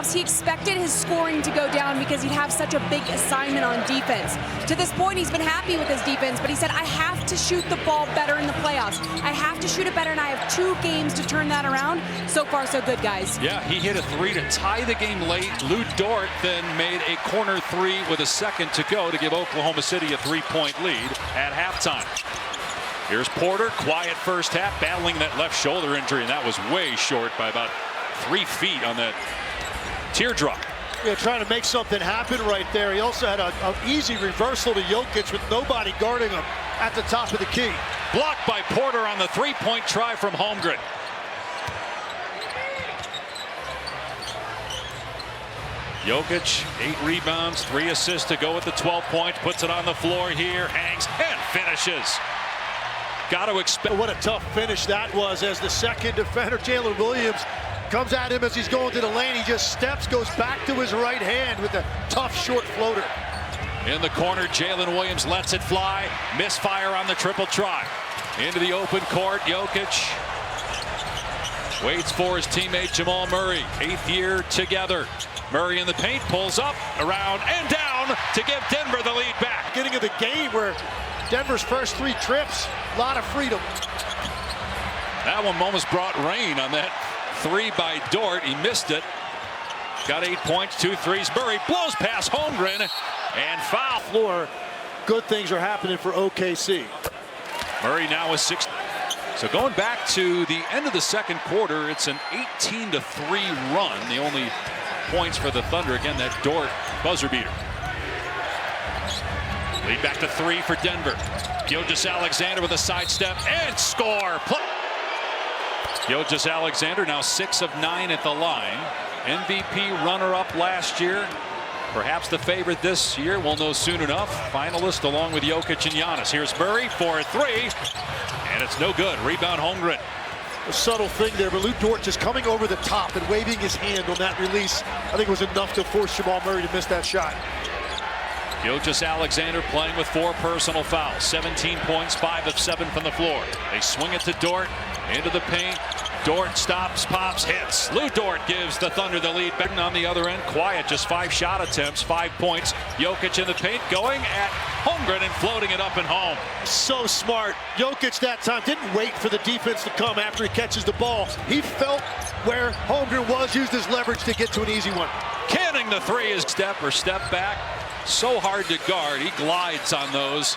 playoffs, he expected his scoring to go down because he'd have such a big assignment on defense. To this point, he's been happy with his defense, but he said, I have to shoot the ball better in the playoffs. I have to shoot it better, and I have 2 games to turn that around. So far, so good, guys. Yeah, he hit a 3 to tie the game late. Lou Dort then made a corner 3 with a second to go to give Oklahoma City a 3-point lead at halftime. Here's Porter, quiet first half, battling that left shoulder injury, and that was way short by about 3 feet on that teardrop. Yeah, trying to make something happen right there. He also had an easy reversal to Jokic with nobody guarding him at the top of the key. Blocked by Porter on the 3-point try from Holmgren. Jokic, 8 rebounds, 3 assists to go with the 12 points. Puts it on the floor here, hangs and finishes. Got to expect. What a tough finish that was as the second defender, Jalen Williams, comes at him as he's going to the lane. He just steps, goes back to his right hand with a tough short floater. In the corner, Jalen Williams lets it fly. Misfire on the triple try. Into the open court, Jokic waits for his teammate Jamal Murray. 8th year together. Murray in the paint, pulls up, around, and down to give Denver the lead back. Beginning of the game where Denver's first 3 trips, a lot of freedom. That one almost brought rain on that 3 by Dort. He missed it. Got 8 points, 2 threes. Murray blows past Holmgren and foul. Floor, good things are happening for OKC. Murray now is 6. So going back to the end of the second quarter, it's an 18-3 run. The only points for the Thunder, again, that Dort buzzer beater. Lead back to 3 for Denver. Gilgeous-Alexander with a sidestep and score. Gilgeous-Alexander now 6 of 9 at the line. MVP runner-up last year. Perhaps the favorite this year. We'll know soon enough. Finalist along with Jokic and Giannis. Here's Murray for a 3. And it's no good. Rebound Holmgren. A subtle thing there, but Lou Dort just coming over the top and waving his hand on that release, I think was enough to force Jamal Murray to miss that shot. Gilgeous-Alexander playing with 4 personal fouls. 17 points, 5 of 7 from the floor. They swing it to Dort, into the paint. Dort stops, pops, hits. Lou Dort gives the Thunder the lead. Back on the other end, quiet, just 5 shot attempts, 5 points. Jokic in the paint, going at Holmgren and floating it up and home. So smart. Jokic that time didn't wait for the defense to come after he catches the ball. He felt where Holmgren was, used his leverage to get to an easy one. Canning the 3 is step or step back. So hard to guard. He glides on those.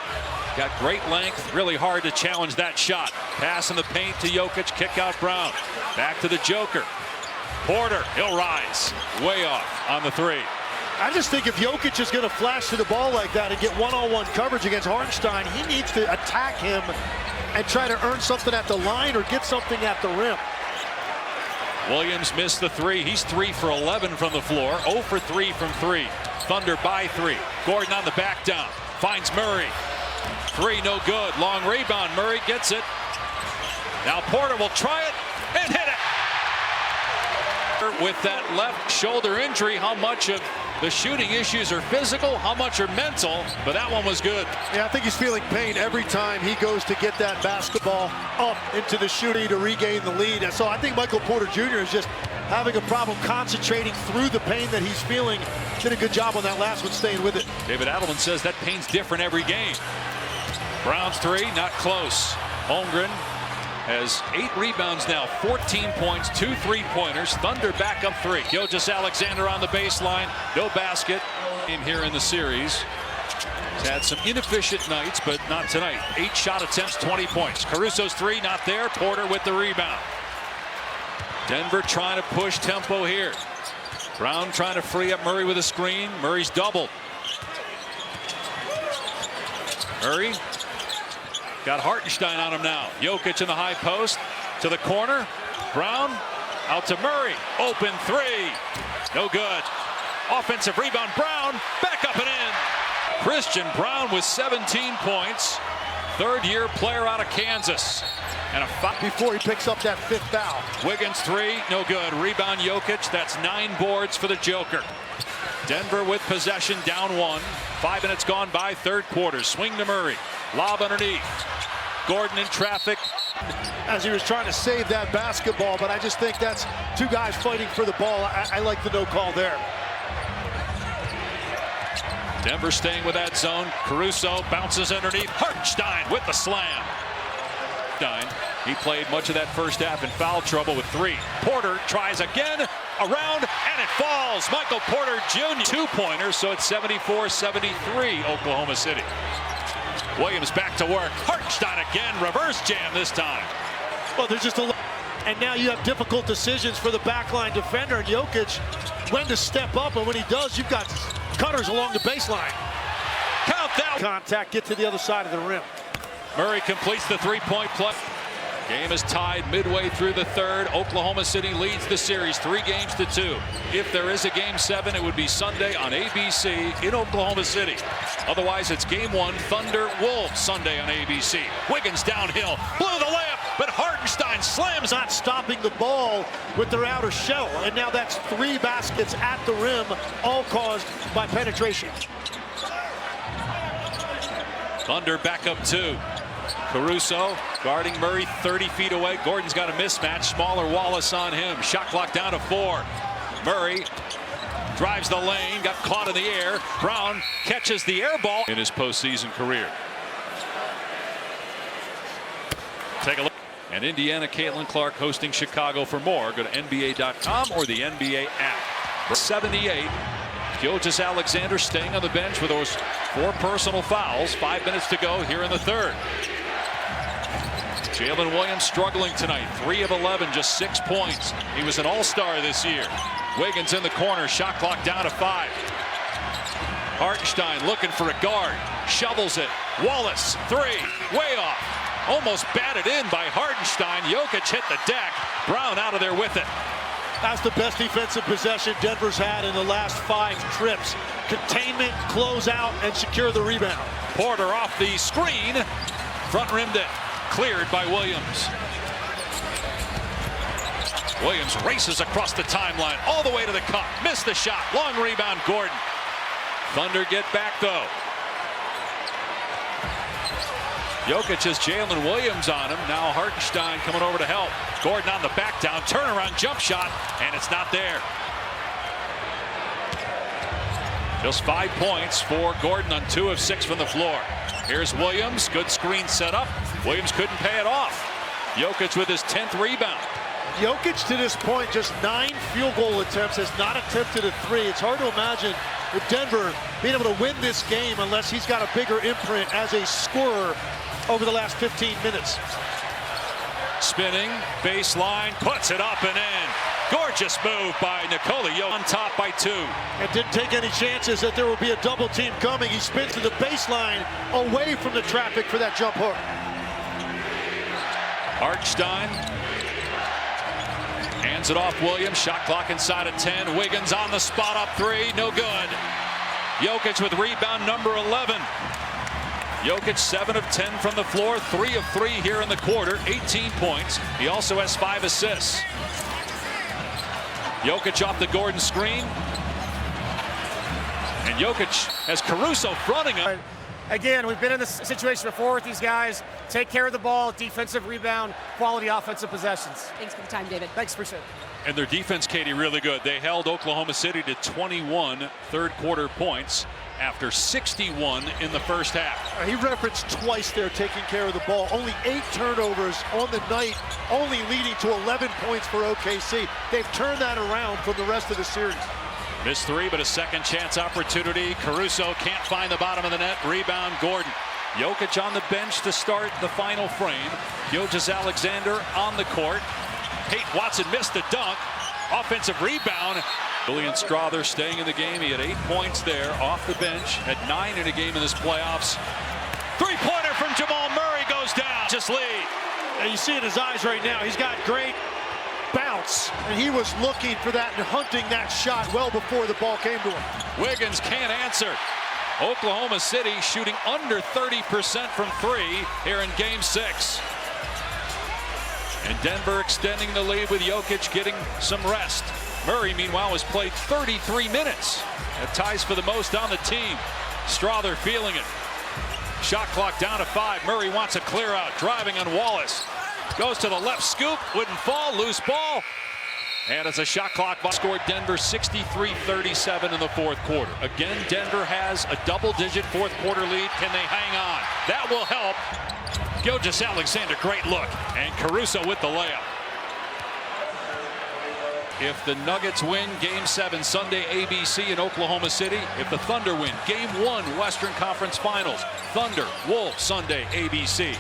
Got great length, really hard to challenge that shot. Pass in the paint to Jokic, kick out Brown. Back to the Joker. Porter, he'll rise. Way off on the 3. I just think if Jokic is going to flash to the ball like that and get one-on-one coverage against Hartenstein, he needs to attack him and try to earn something at the line or get something at the rim. Williams missed the 3. He's 3 for 11 from the floor. 0 for 3 from 3. Thunder by 3. Gordon on the back down. Finds Murray. 3 no good. Long rebound. Murray gets it. Now Porter will try it and hit it. With that left shoulder injury, how much of the shooting issues are physical, how much are mental, but that one was good. Yeah, I think he's feeling pain every time he goes to get that basketball up into the shooting to regain the lead. And so I think Michael Porter Jr. is just having a problem concentrating through the pain that he's feeling. Did a good job on that last one, staying with it. David Adelman says that pain's different every game. Brown's 3, not close. Holmgren has 8 rebounds now, 14 points, 2 3-pointers. Thunder back up 3. Gilgeous-Alexander on the baseline. No basket. Here in the series. He's had some inefficient nights, but not tonight. 8 shot attempts, 20 points. Caruso's 3, not there. Porter with the rebound. Denver trying to push tempo here. Brown trying to free up Murray with a screen. Murray's doubled. Murray got Hartenstein on him now. Jokic in the high post to the corner. Brown out to Murray. Open 3. No good. Offensive rebound. Brown back up and in. Christian Brown with 17 points. 3rd-year player out of Kansas. And a foul before he picks up that 5th foul. Wiggins 3, no good. Rebound Jokic. That's 9 boards for the Joker. Denver with possession, down 1. 5 minutes gone by, 3rd quarter. Swing to Murray. Lob underneath. Gordon in traffic. as he was trying to save that basketball, but I just think that's two guys fighting for the ball. I like the no call there. Denver staying with that zone. Caruso bounces underneath. Hartenstein with the slam. He played much of that first half in foul trouble with 3. Porter tries again, around, and it falls. Michael Porter Jr. 2-pointer, so it's 74-73 Oklahoma City. Williams back to work. Hartenstein again, reverse jam this time. Well, there's just a... And now you have difficult decisions for the backline defender, and Jokic, when to step up, and when he does, you've got cutters along the baseline. Count that. Contact, get to the other side of the rim. Murray completes the 3-point play. Game is tied midway through the third. Oklahoma City leads the series 3-2. If there is a Game 7, it would be Sunday on ABC in Oklahoma City. Otherwise, it's Game 1, Thunder Wolves, Sunday on ABC. Wiggins downhill, blew the layup, but Hartenstein slams. Not stopping the ball with their outer shell, and now that's 3 baskets at the rim, all caused by penetration. Thunder back up 2. Caruso guarding Murray 30 feet away. Gordon's got a mismatch. Smaller Wallace on him. Shot clock down to 4. Murray drives the lane. Got caught in the air. Brown catches the air ball in his postseason career. Take a look. And Indiana, Caitlin Clark hosting Chicago. For more, go to NBA.com or the NBA app. 78. Gilgeous-Alexander staying on the bench with those 4 personal fouls. 5 minutes to go here in the third. Jalen Williams struggling tonight. 3 of 11, just 6 points. He was an all-star this year. Wiggins in the corner. Shot clock down to 5. Hartenstein looking for a guard. Shovels it. Wallace, 3. Way off. Almost batted in by Hartenstein. Jokic hit the deck. Brown out of there with it. That's the best defensive possession Denver's had in the last 5 trips. Containment, close out, and secure the rebound. Porter off the screen. Front rimmed it. Cleared by Williams. Williams races across the timeline all the way to the cup. Missed the shot. Long rebound, Gordon. Thunder get back, though. Jokic has Jalen Williams on him. Now Hartenstein coming over to help. Gordon on the back down. Turnaround jump shot, and it's not there. Just 5 points for Gordon on 2 of 6 from the floor. Here's Williams. Good screen set up. Williams couldn't pay it off. Jokic with his 10th rebound. Jokic to this point, just 9 field goal attempts, has not attempted a 3. It's hard to imagine with Denver being able to win this game unless he's got a bigger imprint as a scorer over the last 15 minutes. Spinning, baseline, puts it up and in. Gorgeous move by Nikola Jokic on top by 2. And didn't take any chances that there will be a double team coming. He spins to the baseline away from the traffic for that jump hook. Hartenstein hands it off Williams. Shot clock inside of 10. Wiggins on the spot up 3. No good. Jokic with rebound number 11. Jokic 7 of 10 from the floor. 3 of 3 here in the quarter. 18 points. He also has 5 assists. Jokic off the Gordon screen. And Jokic has Caruso fronting him. Again, we've been in this situation before with these guys. Take care of the ball, defensive rebound, quality offensive possessions. Thanks for the time, David. Thanks, appreciate it. And their defense, Katie, really good. They held Oklahoma City to 21 third-quarter points after 61 in the first half. He referenced twice there taking care of the ball. Only 8 turnovers on the night, only leading to 11 points for OKC. They've turned that around from the rest of the series. Missed 3, but a second chance opportunity. Caruso can't find the bottom of the net. Rebound, Gordon. Jokic on the bench to start the final frame. Gilgeous-Alexander on the court. Peyton Watson missed the dunk. Offensive rebound. Julian Strawther staying in the game. He had 8 points there off the bench. Had 9 in a game in this playoffs. 3-pointer from Jamal Murray goes down. Just lead. And you see in his eyes right now, he's got great bounce. And he was looking for that and hunting that shot well before the ball came to him. Wiggins can't answer. Oklahoma City shooting under 30% from 3 here in Game 6. And Denver extending the lead with Jokic getting some rest. Murray, meanwhile, has played 33 minutes. That ties for the most on the team. Strawther feeling it. Shot clock down to 5. Murray wants a clear out. Driving on Wallace. Goes to the left scoop, wouldn't fall, loose ball. And it's a shot clock. Scored Denver 63-37 in the fourth quarter. Again, Denver has a double-digit fourth quarter lead. Can they hang on? That will help. Gilgeous-Alexander, great look. And Caruso with the layup. If the Nuggets win Game 7 Sunday ABC in Oklahoma City, if the Thunder win Game 1 Western Conference Finals, Thunder, Wolves Sunday ABC.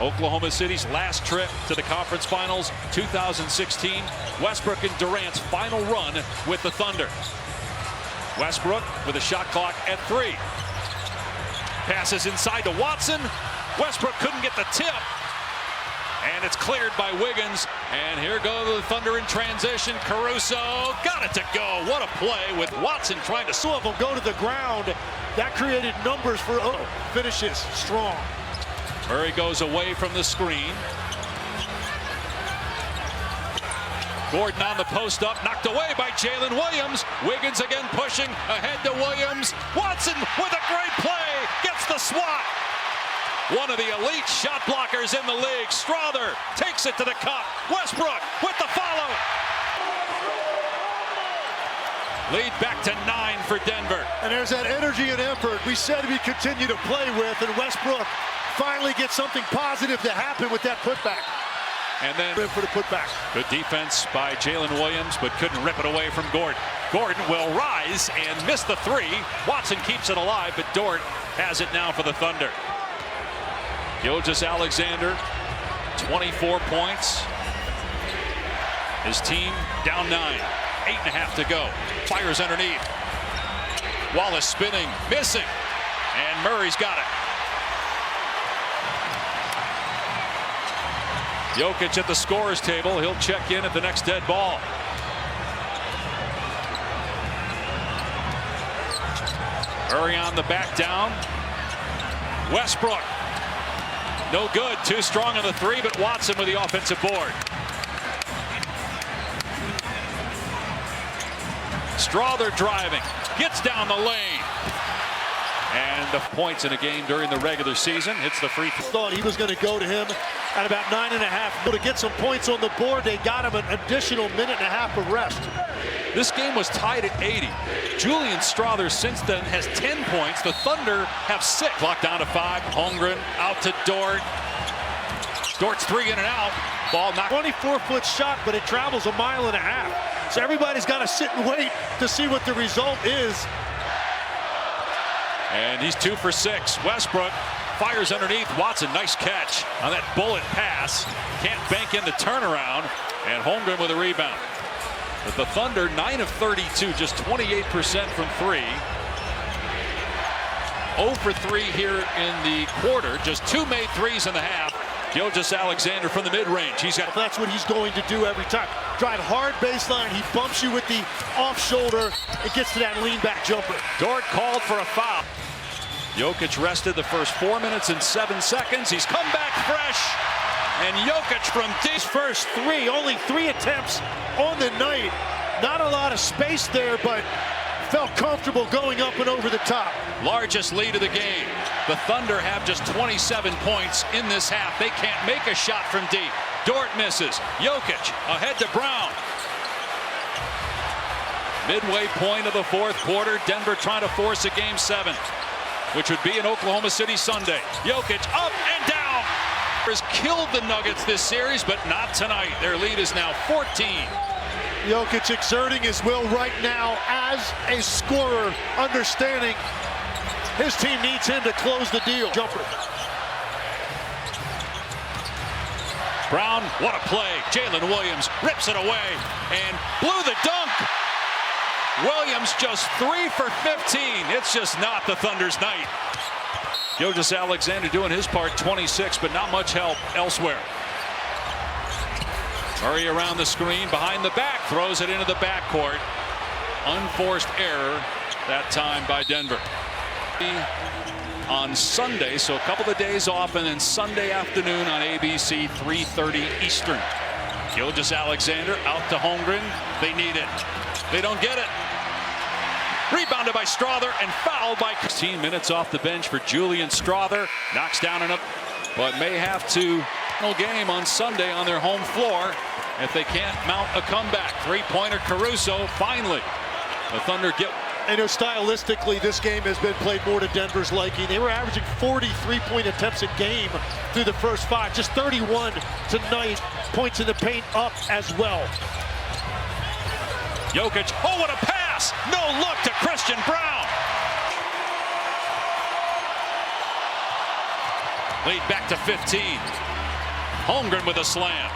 Oklahoma City's last trip to the conference finals 2016. Westbrook and Durant's final run with the Thunder. Westbrook with a shot clock at 3. Passes inside to Watson. Westbrook couldn't get the tip. And it's cleared by Wiggins. And here go the Thunder in transition. Caruso got it to go. What a play with Watson trying to Two of them go to the ground. That created numbers for finishes strong. Murray goes away from the screen. Gordon on the post up, knocked away by Jalen Williams. Wiggins again pushing ahead to Williams. Watson with a great play, gets the swat. One of the elite shot blockers in the league. Strother takes it to the cup. Westbrook with the follow. Lead back to 9 for Denver. And there's that energy and effort we said we continue to play with, and Westbrook finally gets something positive to happen with that putback. And then for the putback. Good defense by Jalen Williams, but couldn't rip it away from Gordon. Gordon will rise and miss the 3. Watson keeps it alive, but Dort has it now for the Thunder. Gilgeous-Alexander, 24 points. His team down 9. 8.5 to go. Fires underneath. Wallace spinning, missing. And Murray's got it. Jokic at the scorer's table. He'll check in at the next dead ball. Murray on the back down. Westbrook. No good. Too strong on the 3, but Watson with the offensive board. Strother driving. Gets down the lane. And the points in a game during the regular season. Hits the free throw. Thought he was going to go to him at about 9.5. To get some points on the board, they got him an additional minute and a half of rest. This game was tied at 80. Julian Strother since then has 10 points. The Thunder have 6. Clock down to 5. Holmgren out to Dort. Dort's 3 in and out. Ball knocked. 24-foot shot, but it travels a mile and a half. So everybody's got to sit and wait to see what the result is. And he's 2 for 6. Westbrook fires underneath. Watson, nice catch on that bullet pass. Can't bank in the turnaround. And Holmgren with a rebound. But the Thunder, 9 of 32, just 28% from 3. 0 for 3 here in the quarter. Just 2 made threes in the half. Gilgeous-Alexander from the mid-range. He's got. That's what he's going to do every time. Drive hard baseline. He bumps you with the off shoulder. It gets to that lean back jumper. Dort called for a foul. Jokic rested the first 4 minutes and 7 seconds. He's come back fresh. And Jokic from deep. First 3, only 3 attempts on the night. Not a lot of space there, but felt comfortable going up and over the top. Largest lead of the game. The Thunder have just 27 points in this half. They can't make a shot from deep. Dort misses. Jokic ahead to Brown. Midway point of the fourth quarter. Denver trying to force a Game 7, which would be in Oklahoma City Sunday. Jokic up and down. Has killed the Nuggets this series, but not tonight. Their lead is now 14. Jokic exerting his will right now as a scorer, understanding his team needs him to close the deal. Jumper. Brown, what a play. Jalen Williams rips it away and blew the dunk. Williams just 3 for 15. It's just not the Thunder's night. Gilgeous-Alexander doing his part, 26, but not much help elsewhere. Murray around the screen, behind the back, throws it into the backcourt. Unforced error that time by Denver. On Sunday, so a couple of days off, and then Sunday afternoon on ABC, 3:30 Eastern. Gilgeous-Alexander out to Holmgren. They need it. They don't get it. Rebounded by Strother and fouled by 16 minutes off the bench for Julian Strother. Knocks down and up, but may have to Game on Sunday on their home floor if they can't mount a comeback. Three-pointer Caruso finally. The Thunder get. I know stylistically this game has been played more to Denver's liking. They were averaging 40 three-point attempts a game through the first 5. Just 31 tonight. Points in the paint up as well. Jokic, oh, what a pass! No look to Christian Brown. Lead back to 15. Holmgren with a slam.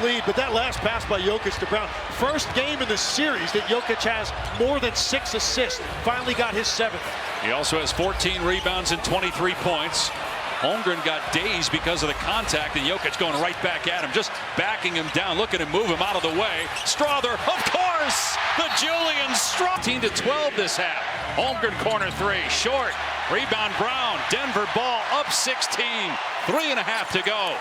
Lead, but that last pass by Jokic to Brown. First game in the series that Jokic has more than 6 assists. Finally got his 7th. He also has 14 rebounds and 23 points. Holmgren got dazed because of the contact, and Jokic going right back at him, just backing him down, looking to move him out of the way. Strother, of course, the Julian Strother. 15-12 this half. Holmgren corner 3, short. Rebound Brown. Denver ball up 16. 3.5 to go.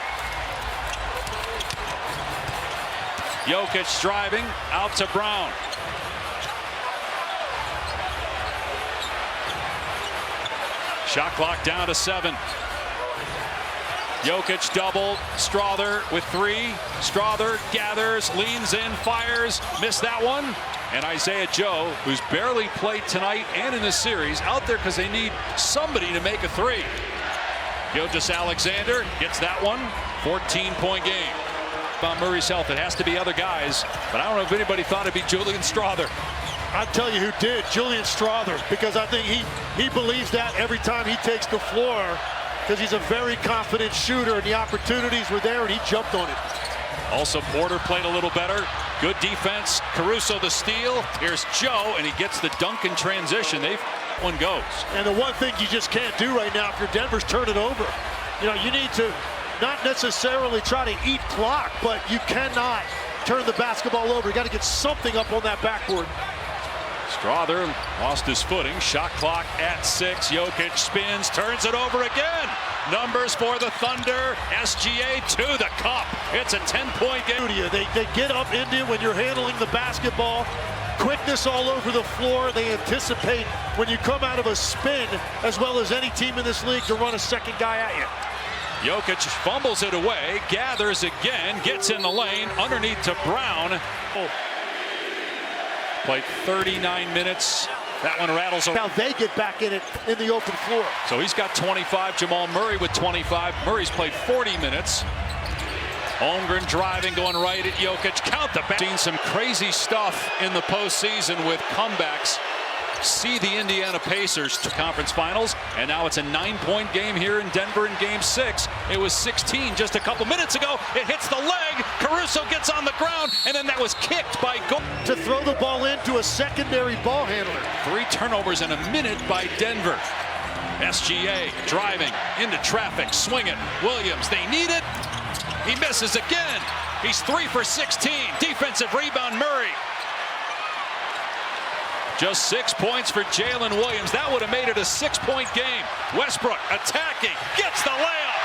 Jokic driving out to Brown. Shot clock down to 7. Jokic double. Strother with 3. Strother gathers, leans in, fires. Missed that one. And Isaiah Joe, who's barely played tonight and in the series, out there because they need somebody to make a 3. Gilgeous-Alexander gets that one. 14-point game. About Murray's health, it has to be other guys, but I don't know if anybody thought it'd be Julian Strother. I'll tell you who did, Julian Strother, because I think he believes that every time he takes the floor, because he's a very confident shooter, and the opportunities were there, and he jumped on it. Also, Porter played a little better. Good defense. Caruso the steal. Here's Joe, and he gets the dunk in transition. One goes. And the one thing you just can't do right now if you're Denver's turn it over. You know, you need to not necessarily try to eat clock, but you cannot turn the basketball over. You got to get something up on that backboard. Strother lost his footing. Shot clock at 6. Jokic spins, turns it over again. Numbers for the Thunder. SGA to the cup. It's a 10-point game. They get up into it when you're handling the basketball. Quickness all over the floor. They anticipate when you come out of a spin, as well as any team in this league, to run a second guy at you. Jokic fumbles it away, gathers again, gets in the lane, underneath to Brown. Played 39 minutes. That one rattles around. Now they get back in it in the open floor. So he's got 25. Jamal Murray with 25. Murray's played 40 minutes. Holmgren driving, going right at Jokic. Count the back. Seen some crazy stuff in the postseason with comebacks. See the Indiana Pacers to conference finals, and now it's a 9-point game here in Denver in game 6. It was 16 just a couple minutes ago. It hits the leg. Caruso gets on the ground, and then that was kicked by to throw the ball into a secondary ball handler. 3 turnovers in a minute by Denver. SGA driving into traffic, swing it. Williams, they need it. He misses again. He's 3 for 16. Defensive rebound, Murray. Just 6 points for Jalen Williams. That would have made it a 6-point game. Westbrook attacking, gets the layup.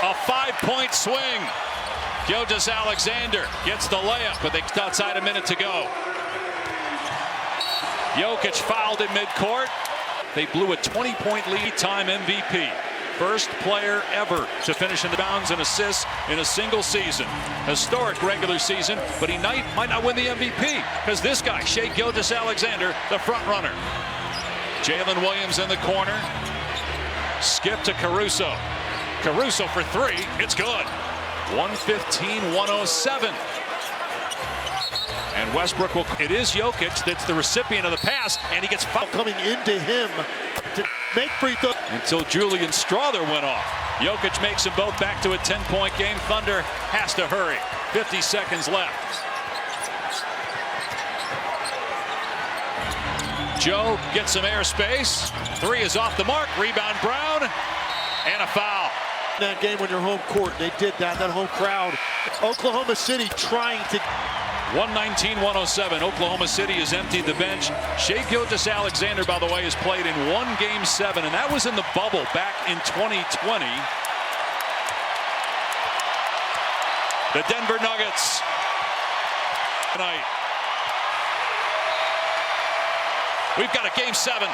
A 5-point swing. Gilgeous-Alexander gets the layup, but they outside a minute to go. Jokic fouled in midcourt. They blew a 20-point lead. Time MVP. First player ever to finish in the bounds and assists in a single season. Historic regular season, but he might not win the MVP because this guy, Shai Gilgeous-Alexander, the front runner. Jalen Williams in the corner. Skip to Caruso. Caruso for 3. It's good. 115-107. And Westbrook will. It is Jokic that's the recipient of the pass, and he gets fouled. Coming into him to make free throw. Until Julian Strother went off. Jokic makes them both back to a 10-point game. Thunder has to hurry. 50 seconds left. Joe gets some airspace. 3 is off the mark. Rebound Brown. And a foul. That game when you're home court, they did that home crowd. Oklahoma City trying to. 119-107. Oklahoma City has emptied the bench. Shai Gilgeous-Alexander, by the way, has played in 1 Game 7, and that was in the bubble back in 2020. The Denver Nuggets tonight. We've got a Game 7.